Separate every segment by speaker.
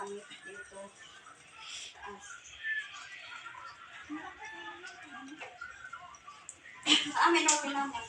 Speaker 1: gamit dito. Taas. Amin okay naman.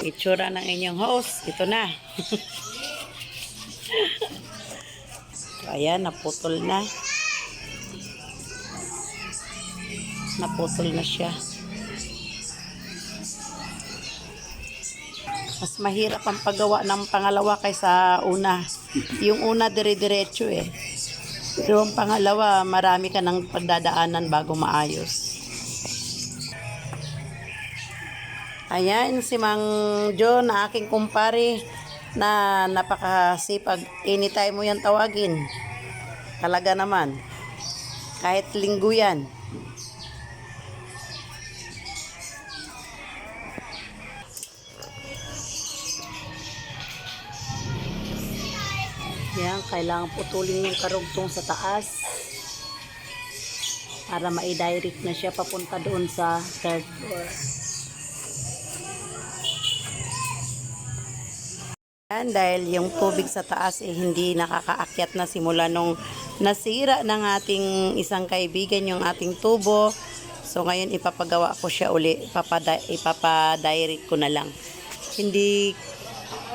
Speaker 2: Itsura ng inyong host. Ito na. So, ayan, naputol na. Naputol na siya. Mas mahirap ang paggawa ng pangalawa kaysa una. Yung una dire-diretso eh. Pero ang pangalawa, marami ka ng pagdadaanan bago maayos. Ayan, si Mang John, na aking kumpare, na napakasipag. Anytime mo yan tawagin. Talaga naman. Kahit linggo yan. Yan, kailangan putulin yung karugtong sa taas para ma-direct na siya papunta doon sa third floor. Yan, dahil yung tubig sa taas hindi nakakaakyat na simula nung nasira ng ating isang kaibigan yung ating tubo. So ngayon ipapagawa ko siya uli, ipapadirect ko na lang. Hindi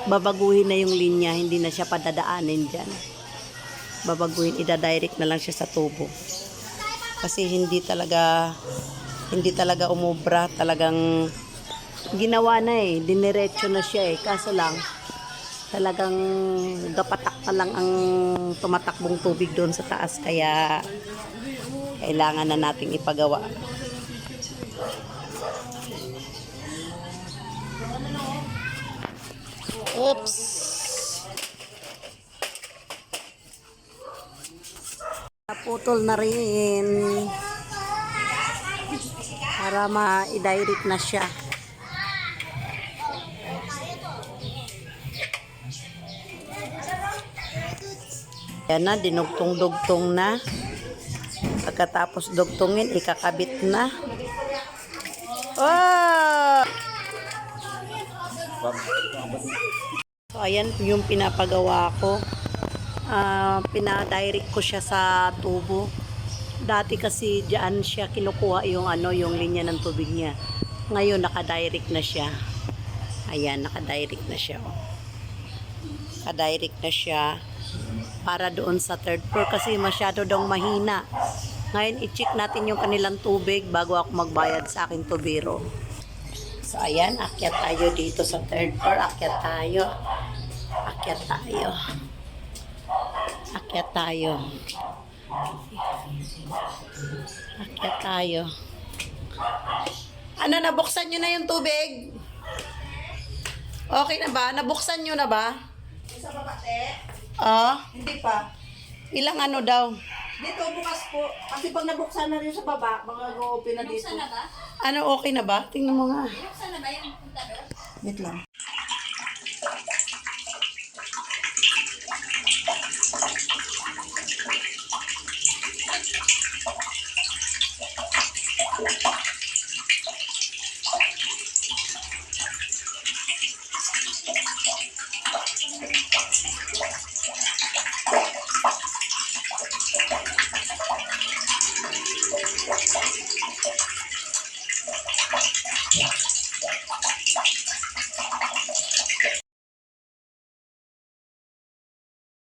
Speaker 2: babaguhin na yung linya, hindi na siya padadaanin dyan. Babaguhin, idadirect na lang siya sa tubo. Kasi hindi talaga umubra, talagang ginawa na eh, diniretso na siya eh. Kaso lang, talagang gapatak na lang ang tumatakbong tubig doon sa taas, kaya kailangan na nating ipagawa. Oops! Naputol na rin para ma-direct na siya. Yan na, dinugtong-dugtong na. Pagkatapos dugtungin, ikakabit na. Oh! So, ayan yung pinapagawa ko. Pinadirect ko siya sa tubo. Dati kasi diyan siya kinukuha yung yung linya ng tubig niya. Ngayon naka-direct na siya. Ayan, naka-direct na siya. Oh. Naka-direct na siya para doon sa third floor kasi masyado daw mahina. Ngayon i-check natin yung kanilang tubig bago ako magbayad sa aking tubiro. So ayan, akyat tayo dito sa third floor. Akyat tayo. Akyat tayo. Akyat tayo. Akyat tayo. Ano, nabuksan nyo na yung tubig? Okay na ba? Nabuksan nyo na ba?
Speaker 1: Sa babate?
Speaker 2: Hindi pa. Ilang ano daw?
Speaker 1: Dito, bukas po. Kasi pag nabuksan na rin sa baba, mga go-open na dito.
Speaker 3: Binuksan na ba?
Speaker 2: Ano, okay na ba? Tingnan mo nga.
Speaker 3: Binuksan na ba yung punta doon?
Speaker 2: Wait lang.